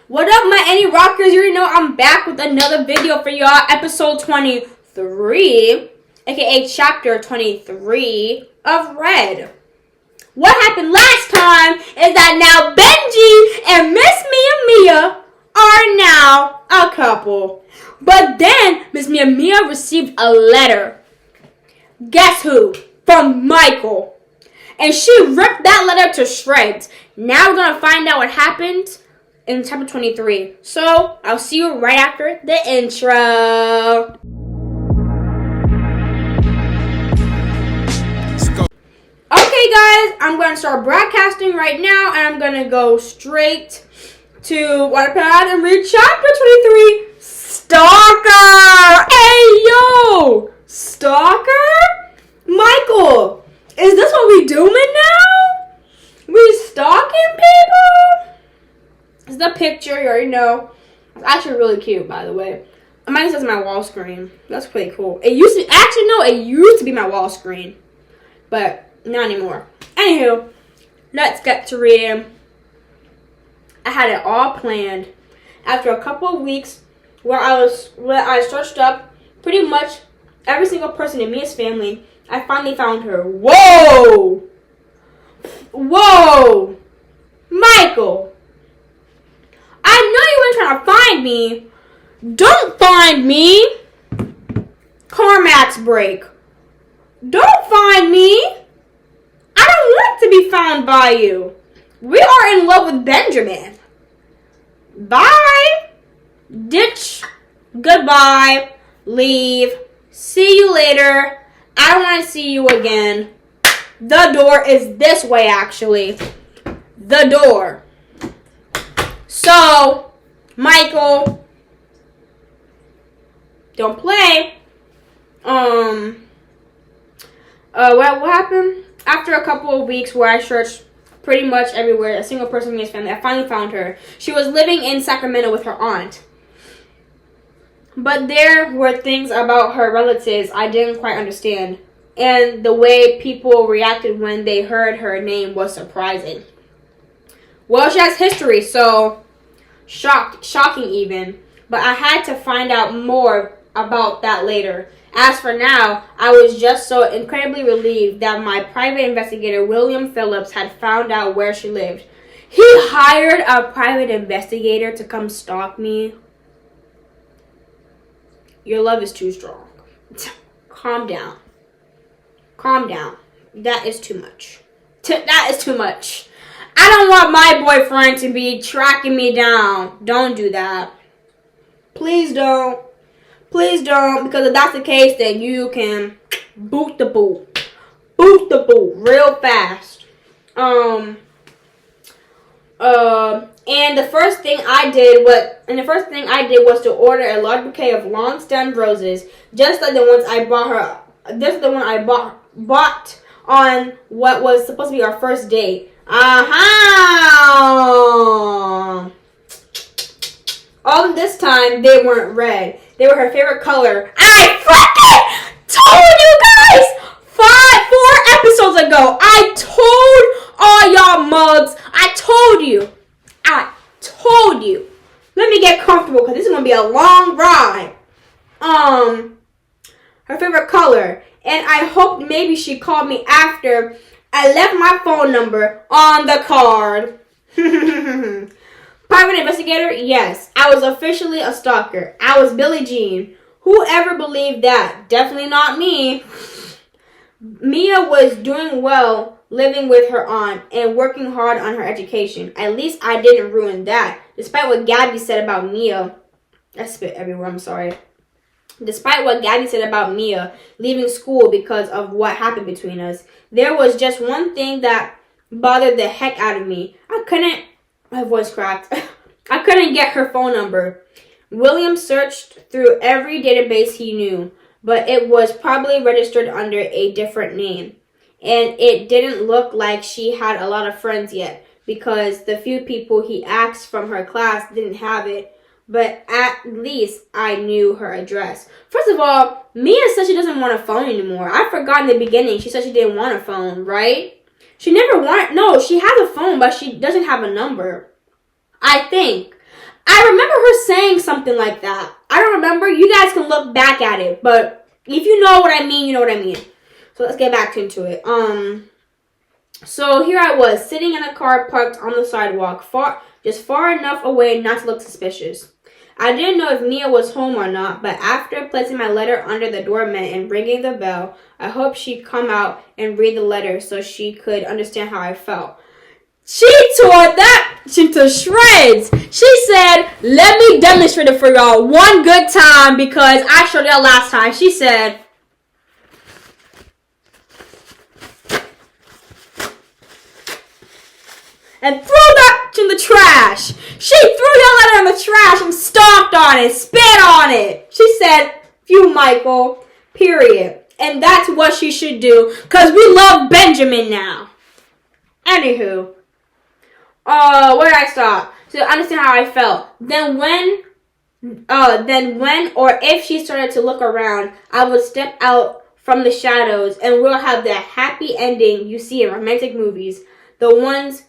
What up, my Annie Rockers? You already know I'm back with another video for y'all. Episode 23, aka chapter 23 of Red. What happened last time is that now Benji and Miss Mia are now a couple. But then Miss Mia received a letter. Guess who? From Michael. And she ripped that letter to shreds. Now we're going to find out what happened in chapter 23. So, I'll see you right after the intro. Okay, guys, I'm going to start broadcasting right now, and I'm going to go straight to Waterpad and read chapter 23, Stalker! Hey, yo! Stalker? Michael, is this what we doing now? We stalking people? It's the picture, you already know. It's actually really cute, by the way. Mine says my wall screen. That's pretty cool. It used to be my wall screen. But not anymore. Anywho, let's get to reading. I had it all planned. After a couple of weeks where I searched up pretty much every single person in Mia's family, I finally found her. Whoa! Whoa! Michael! I know you weren't trying to find me. Don't find me. Carmack's break. Don't find me. I don't want to be found by you. We are in love with Benjamin. Bye. Ditch. Goodbye. Leave. See you later. I don't want to see you again. The door is this way, actually. The door. So, Michael, don't play. What happened? After a couple of weeks where I searched pretty much everywhere, a single person in his family, I finally found her. She was living in Sacramento with her aunt. But there were things about her relatives I didn't quite understand. And the way people reacted when they heard her name was surprising. Well, she has history, so shocking even. But I had to find out more about that later. As for now, I was just so incredibly relieved that my private investigator, William Phillips, had found out where she lived. He hired a private investigator to come stalk me. Your love is too strong. Calm down. Calm down. That is too much. That is too much. I don't want my boyfriend to be tracking me down. Don't do that. Please don't. Please don't. Because if that's the case, then you can boot the boot. Boot the boot real fast. And the first thing I did was to order a large bouquet of long-stemmed roses, just like the ones I bought her. This is the one I bought on what was supposed to be our first date. All this time, they weren't red. They were her favorite color. I freaking told you guys 4 episodes ago. I told all y'all mugs. I told you. Let me get comfortable because this is going to be a long ride. Her favorite color. And I hoped maybe she called me after I left my phone number on the card. Private investigator? Yes. I was officially a stalker. I was Billie Jean. Whoever believed that? Definitely not me. Mia was doing well living with her aunt and working hard on her education. At least I didn't ruin that. Despite what Gabby said about Mia. I spit everywhere, I'm sorry. Despite what Gabby said about Mia leaving school because of what happened between us, there was just one thing that bothered the heck out of me. My voice cracked. I couldn't get her phone number. William searched through every database he knew, but it was probably registered under a different name. And it didn't look like she had a lot of friends yet, because the few people he asked from her class didn't have it. But at least I knew her address. First of all, Mia said she doesn't want a phone anymore. I forgot in the beginning she said she didn't want a phone, right? She never wanted, no, she has a phone, but she doesn't have a number. I think. I remember her saying something like that. I don't remember. You guys can look back at it. But if you know what I mean, you know what I mean. So let's get back into it. So here I was, sitting in a car parked on the sidewalk, far enough away not to look suspicious. I didn't know if Mia was home or not, but after placing my letter under the doormat and ringing the bell, I hoped she'd come out and read the letter so she could understand how I felt. She tore that into shreds. She said, let me demonstrate it for y'all one good time because I showed y'all last time. She said, and threw that in the trash. She threw your letter in the trash and stomped on it, spit on it. She said, "Phew, Michael," period. And that's what she should do, because we love Benjamin now. Anywho, where did I stop? To understand how I felt. Then when or if she started to look around, I would step out from the shadows and we'll have the happy ending you see in romantic movies. The ones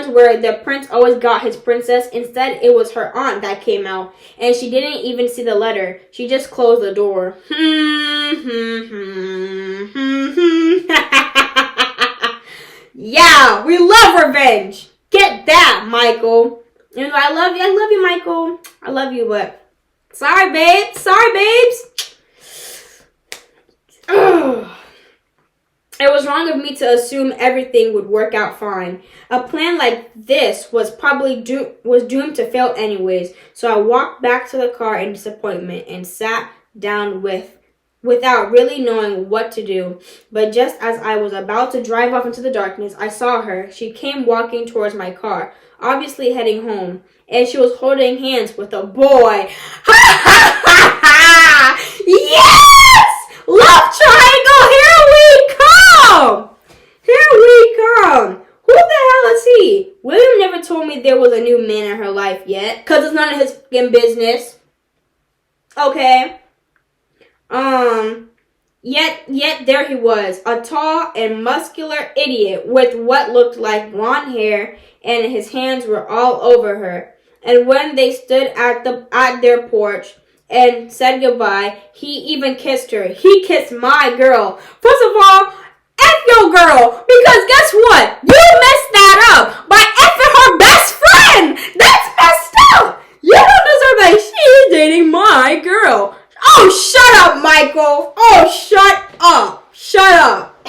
where the prince always got his princess. Instead, it was her aunt that came out, and she didn't even see the letter. She just closed the door. Yeah, we love revenge. Get that, Michael. You know, I love you, Michael. I love you, but sorry, babes. Ugh. It was wrong of me to assume everything would work out fine. A plan like this was probably doomed to fail anyways. So I walked back to the car in disappointment and sat down without really knowing what to do. But just as I was about to drive off into the darkness, I saw her. She came walking towards my car, obviously heading home, and she was holding hands with a boy. Ha ha ha ha! Yes! Love triangle, here we come! Here we come! Who the hell is he? William never told me there was a new man in her life yet, because it's none of his fucking business. Okay. Yet there he was, a tall and muscular idiot with what looked like blonde hair, and his hands were all over her. And when they stood at their porch and said goodbye, he even kissed her. He kissed my girl. First of all, F your girl, because guess what? You messed that up by effing her best friend. That's messed up. You don't deserve that. She's dating my girl. Oh, shut up, Michael. Oh, shut up. Shut up.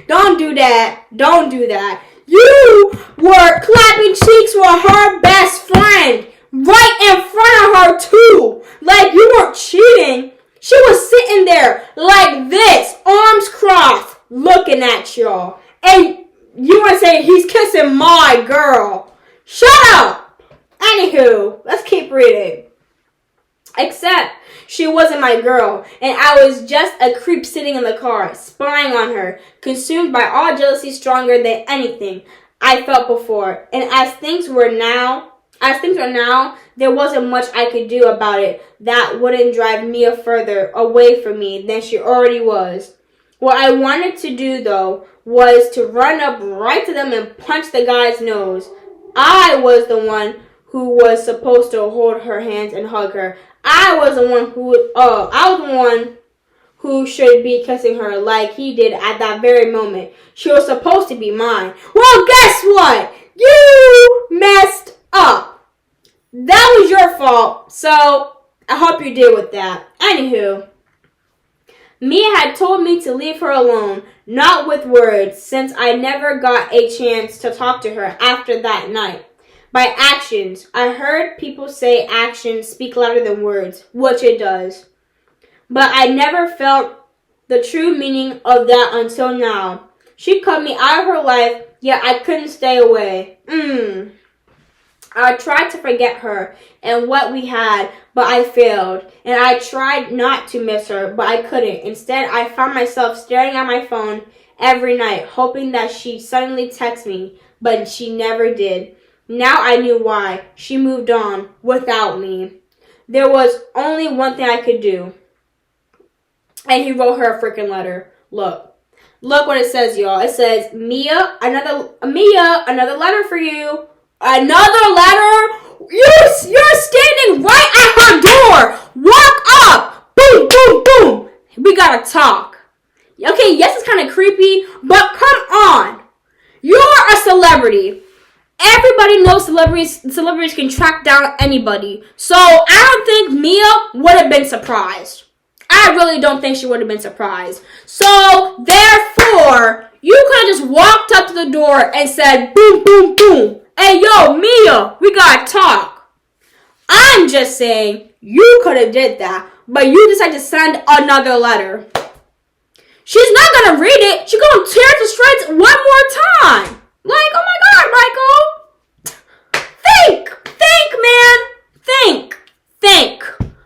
Don't do that. Don't do that. You were clapping cheeks with her best friend right in front of her, too. Like you weren't cheating. She was sitting there like this, arms crossed, looking at y'all. And you were saying he's kissing my girl. Shut up. Anywho, let's keep reading. Except she wasn't my girl, and I was just a creep sitting in the car, spying on her, consumed by all jealousy stronger than anything I felt before. And as things are now, there wasn't much I could do about it that wouldn't drive Mia further away from me than she already was. What I wanted to do, though, was to run up right to them and punch the guy's nose. I was the one who was supposed to hold her hands and hug her. I was the one who should be kissing her like he did at that very moment. She was supposed to be mine. Well, guess what? You messed up. That was your fault. So I hope you deal with that. Anywho, Mia had told me to leave her alone, not with words, since I never got a chance to talk to her after that night. By actions. I heard people say actions speak louder than words, which it does. But I never felt the true meaning of that until now. She cut me out of her life, yet I couldn't stay away. I tried to forget her and what we had, but I failed. And I tried not to miss her, but I couldn't. Instead, I found myself staring at my phone every night, hoping that she'd suddenly text me, but she never did. Now I knew why. She moved on without me. There was only one thing I could do. And he wrote her a freaking letter. Look what it says, y'all. It says, Mia, another letter for you. Another letter? You celebrity. Everybody knows celebrities can track down anybody. So I don't think Mia would have been surprised. I really don't think she would have been surprised. So therefore, you could have just walked up to the door and said, boom, boom, boom. Hey, yo, Mia, we gotta talk. I'm just saying, you could have did that, but you decided to send another letter. She's not gonna read it. She's gonna tear it to shreds one more time. Like, oh my God, Michael. Think, man.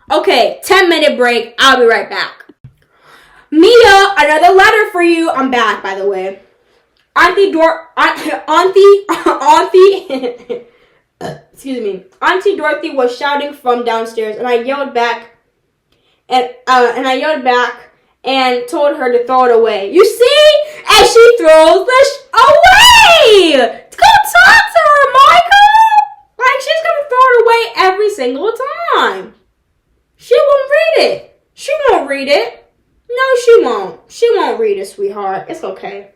Okay, 10-minute break. I'll be right back. Mia, another letter for you. I'm back, by the way. Auntie Dorothy was shouting from downstairs, and I yelled back, and told her to throw it away. You see? And she throws away! Go talk to her, Michael! Like, she's gonna throw it away every single time. She won't read it. She won't read it. No, she won't. She won't read it, sweetheart. It's okay.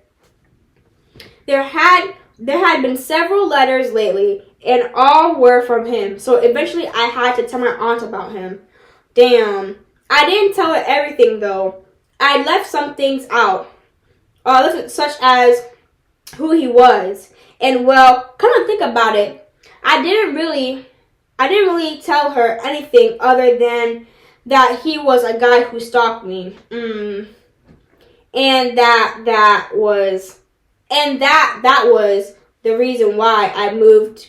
There had been several letters lately, and all were from him. So eventually I had to tell my aunt about him. Damn. I didn't tell her everything, though. I left some things out, such as who he was. And, well, come and think about it, I didn't really tell her anything other than that he was a guy who stalked me. And that was the reason why I moved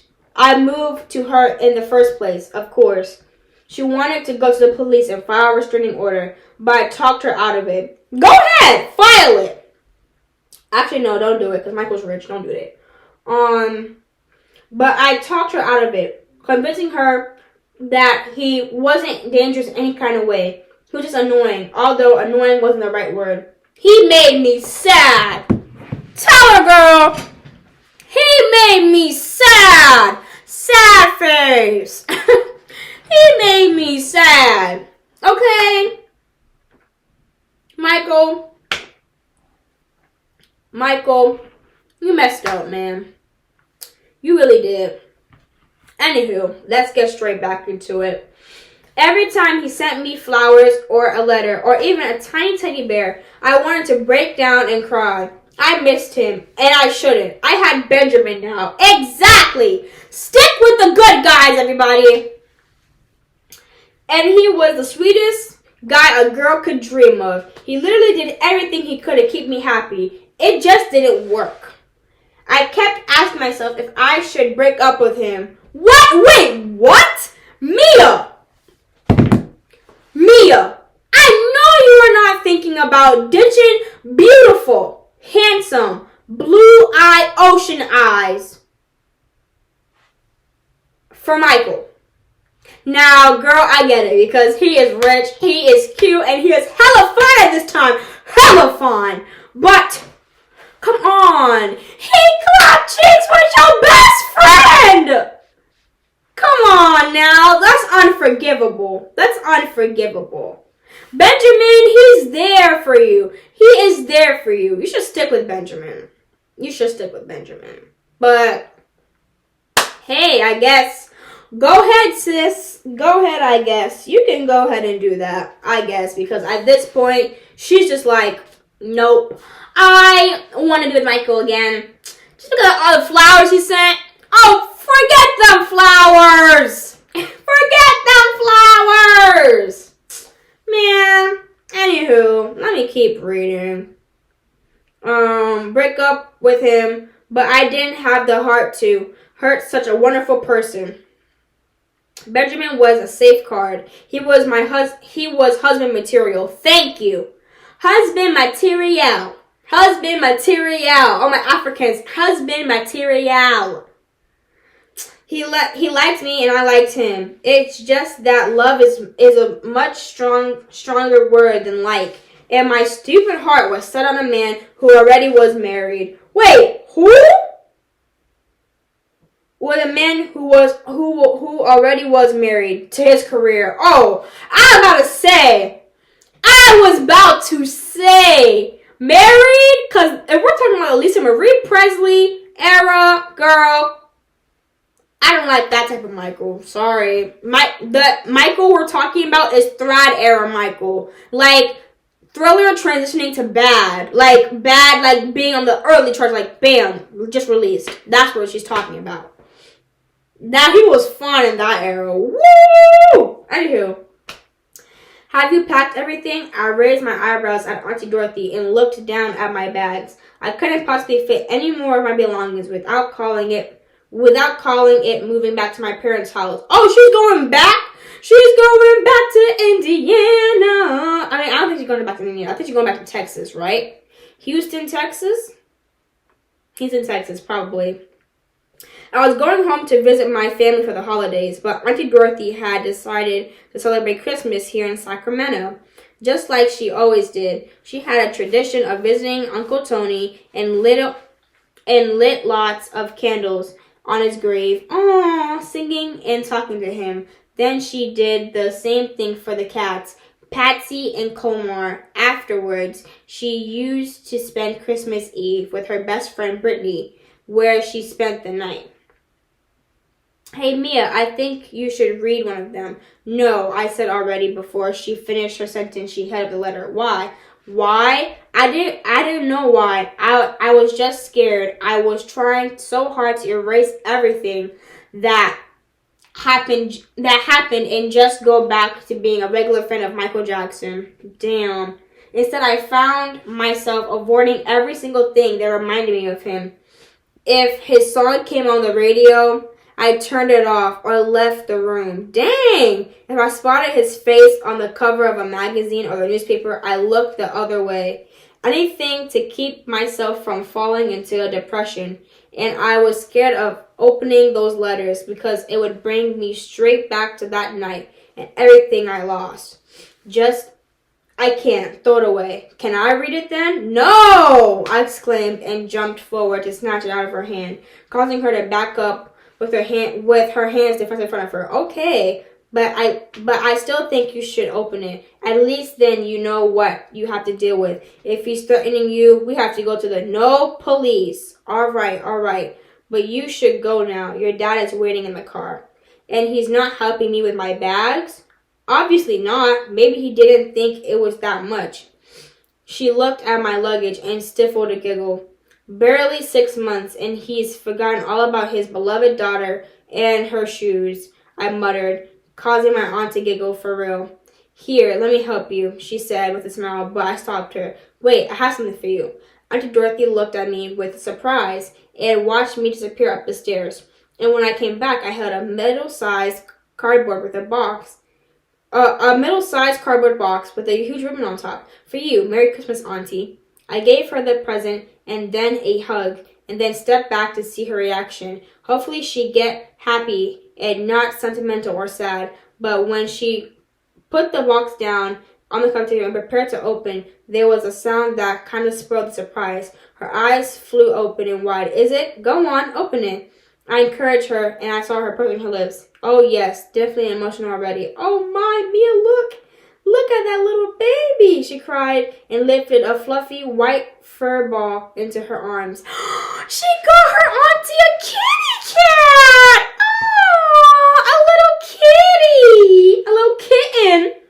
to her in the first place, of course. She wanted to go to the police and file a restraining order, but I talked her out of it. Go ahead, file it. Actually, no, don't do it, because Michael's rich. Don't do it. But I talked her out of it, convincing her that he wasn't dangerous in any kind of way. He was just annoying, although annoying wasn't the right word. He made me sad. Tell her, girl. He made me sad. Sad face. He made me sad. Okay? Michael, you messed up, man. You really did. Anywho, let's get straight back into it. Every time he sent me flowers or a letter or even a tiny teddy bear, I wanted to break down and cry. I missed him, and I shouldn't. I had Benjamin now. Exactly! Stick with the good guys, everybody! And he was the sweetest guy a girl could dream of. He literally did everything he could to keep me happy. It just didn't work. I kept asking myself if I should break up with him. What? Wait, what? Mia! I know you are not thinking about ditching beautiful, handsome, blue-eyed ocean eyes for Michael. Now, girl, I get it, because he is rich, he is cute, and he is hella fun at this time. Hella fun. But, come on. He clapped cheeks with your best friend. Come on now. That's unforgivable. Benjamin, he's there for you. He is there for you. You should stick with Benjamin. But, hey, I guess. Go ahead, sis. Go ahead, I guess. You can go ahead and do that, I guess. Because at this point, she's just like, nope. I want to be with Michael again. Just look at all the flowers he sent. Oh, forget them flowers. Man. Anywho, let me keep reading. Break up with him, but I didn't have the heart to hurt such a wonderful person. Benjamin was a safeguard. He was husband material. Thank you. Husband material. Oh, my Africans. Husband material. He liked me and I liked him. It's just that love is a much stronger word than like. And my stupid heart was set on a man who already was married. Wait, who? With a man who already was married to his career. Oh, I was about to say married, because if we're talking about Lisa Marie Presley era, girl. I don't like that type of Michael. Sorry. The Michael we're talking about is Thread era Michael. Like, Thriller transitioning to bad. Like, bad, like, being on the early charts, like, bam, just released. That's what she's talking about. That he was fun in that era. Woo! Anywho. Have you packed everything? I raised my eyebrows at Auntie Dorothy and looked down at my bags. I couldn't possibly fit any more of my belongings without calling it moving back to my parents' house. Oh, she's going back? She's going back to Indiana. I mean, I don't think she's going back to Indiana. I think she's going back to Texas, right? Houston, Texas? He's in Texas, probably. I was going home to visit my family for the holidays, but Auntie Dorothy had decided to celebrate Christmas here in Sacramento, just like she always did. She had a tradition of visiting Uncle Tony and lit lots of candles on his grave, singing and talking to him. Then she did the same thing for the cats, Patsy and Colmar. Afterwards, she used to spend Christmas Eve with her best friend Brittany, where she spent the night. Hey, Mia, I think you should read one of them. No, I said already before she finished her sentence. She held up the letter. Why? Why? I didn't know why. I was just scared. I was trying so hard to erase everything that happened and just go back to being a regular fan of Michael Jackson. Damn. Instead, I found myself avoiding every single thing that reminded me of him. If his song came on the radio, I turned it off or left the room. Dang! If I spotted his face on the cover of a magazine or the newspaper, I looked the other way. Anything to keep myself from falling into a depression. And I was scared of opening those letters because it would bring me straight back to that night and everything I lost. I can't. Throw it away. Can I read it then? No! I exclaimed and jumped forward to snatch it out of her hand, causing her to back up with her hands defensive in front of her. Okay, but I still think you should open it. At least then you know what you have to deal with. If he's threatening you, we have to go to the no police. All right. But you should go now. Your dad is waiting in the car. And he's not helping me with my bags? Obviously not. Maybe he didn't think it was that much. She looked at my luggage and stifled a giggle. Barely 6 months, and he's forgotten all about his beloved daughter and her shoes, I muttered, causing my aunt to giggle for real. Here, let me help you, she said with a smile, but I stopped her. Wait, I have something for you. Auntie Dorothy looked at me with surprise and watched me disappear up the stairs. And when I came back, I held a middle-sized cardboard with a box. A middle-sized cardboard box with a huge ribbon on top. For you, Merry Christmas, Auntie. I gave her the present and then a hug, and then stepped back to see her reaction. Hopefully she'd get happy and not sentimental or sad. But when she put the box down on the coffee table and prepared to open, there was a sound that kind of spoiled the surprise. Her eyes flew open and wide. Is it? Go on, open it. I encouraged her, and I saw her pursing her lips. Oh, yes, definitely emotional already. Oh, my, Mia, look. Look at that little baby, she cried, and lifted a fluffy white fur ball into her arms. She got her auntie a kitty cat! Oh, a little kitty! A little kitten.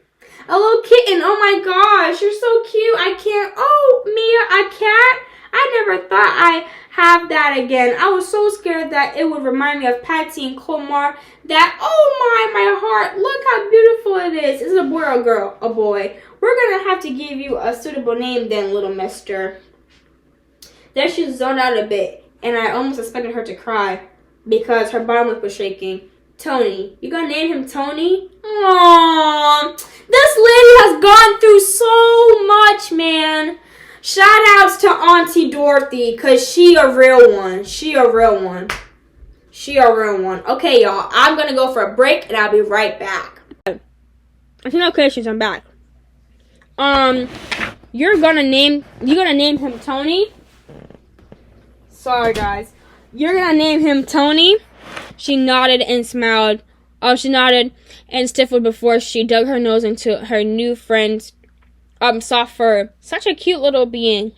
A little kitten. Oh, my gosh, you're so cute. I can't. Oh, Mia, a cat? I never thought I'd have that again. I was so scared that it would remind me of Patsy and Colmar. That, oh my heart, look how beautiful it is. Is it a boy or a girl? A boy. We're going to have to give you a suitable name then, little mister. Then she zoned out a bit, and I almost expected her to cry because her bottom lip was shaking. Tony. You going to name him Tony? Aww. This lady has gone through so much, man. Shout outs to Auntie Dorothy, because she a real one. She a real one. Okay, y'all. I'm going to go for a break, and I'll be right back. Congratulations, I'm back. You're gonna name him Tony? Sorry, guys. You're going to name him Tony? She nodded and smiled. She nodded and stiffened before she dug her nose into her new friend's soft fur. Such a cute little being.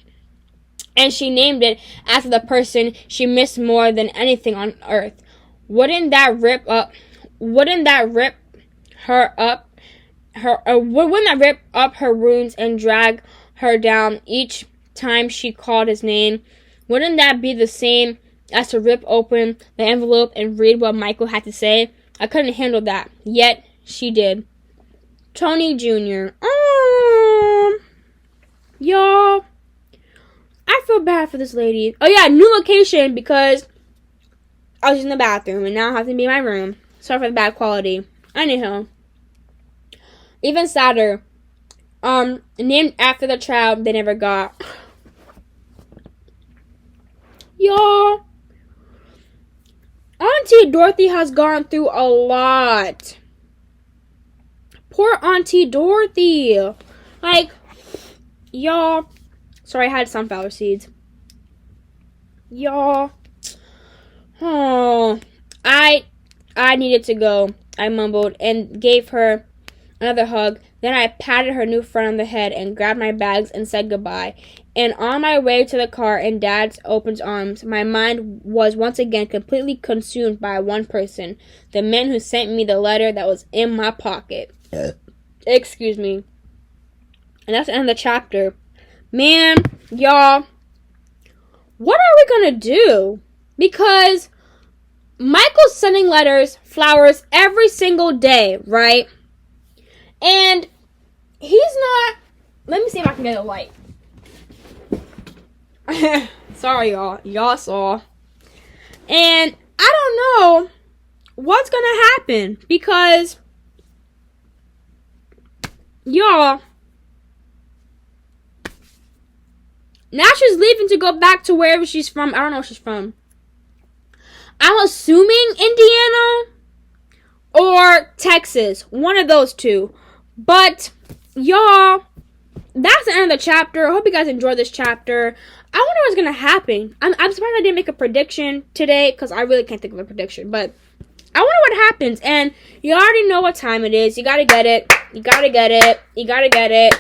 and she named it after the person she missed more than anything on earth. Wouldn't that rip her wounds and drag her down each time she called his name? Wouldn't that be the same as to rip open the envelope and read what Michael had to say? I couldn't handle that, yet she did. Tony Jr. Y'all, I feel bad for this lady. Oh yeah, new location because I was in the bathroom and now I have to be in my room. Sorry for the bad quality. Anyhow, even sadder, named after the child they never got. Y'all, Auntie Dorothy has gone through a lot. Poor Auntie Dorothy. Like, y'all. Sorry, I had sunflower seeds. Y'all. Oh, I needed to go. I mumbled and gave her another hug. Then I patted her new friend on the head and grabbed my bags and said goodbye. And on my way to the car in Dad's open arms, my mind was once again completely consumed by one person. The man who sent me the letter that was in my pocket. Excuse me. And that's the end of the chapter. Man, y'all, what are we gonna do? Because Michael's sending letters, flowers every single day, right? And he's not... Let me see if I can get a light. Sorry, y'all. Y'all saw. And I don't know what's gonna happen because... Y'all, now she's leaving to go back to wherever she's from. I don't know where she's from. I'm assuming Indiana or Texas. One of those two. But, y'all, that's the end of the chapter. I hope you guys enjoyed this chapter. I wonder what's going to happen. I'm surprised I didn't make a prediction today because I really can't think of a prediction. But I wonder what happens. And you already know what time it is. You got to get it. You got to get it. You got to get it.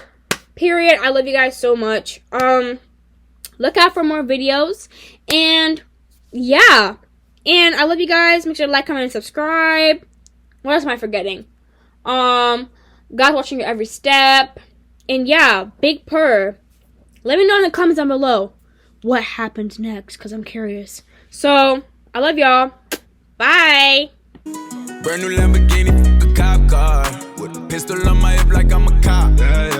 Period. I love you guys so much. Look out for more videos. And, yeah. And I love you guys. Make sure to like, comment, and subscribe. What else am I forgetting? God's watching your every step. And yeah, Big Purr. Let me know in the comments down below what happens next, because I'm curious. So, I love y'all. Bye. Brand new Lamborghini, a cop car. With a pistol on my hip like I'm a cop. Yeah, yeah.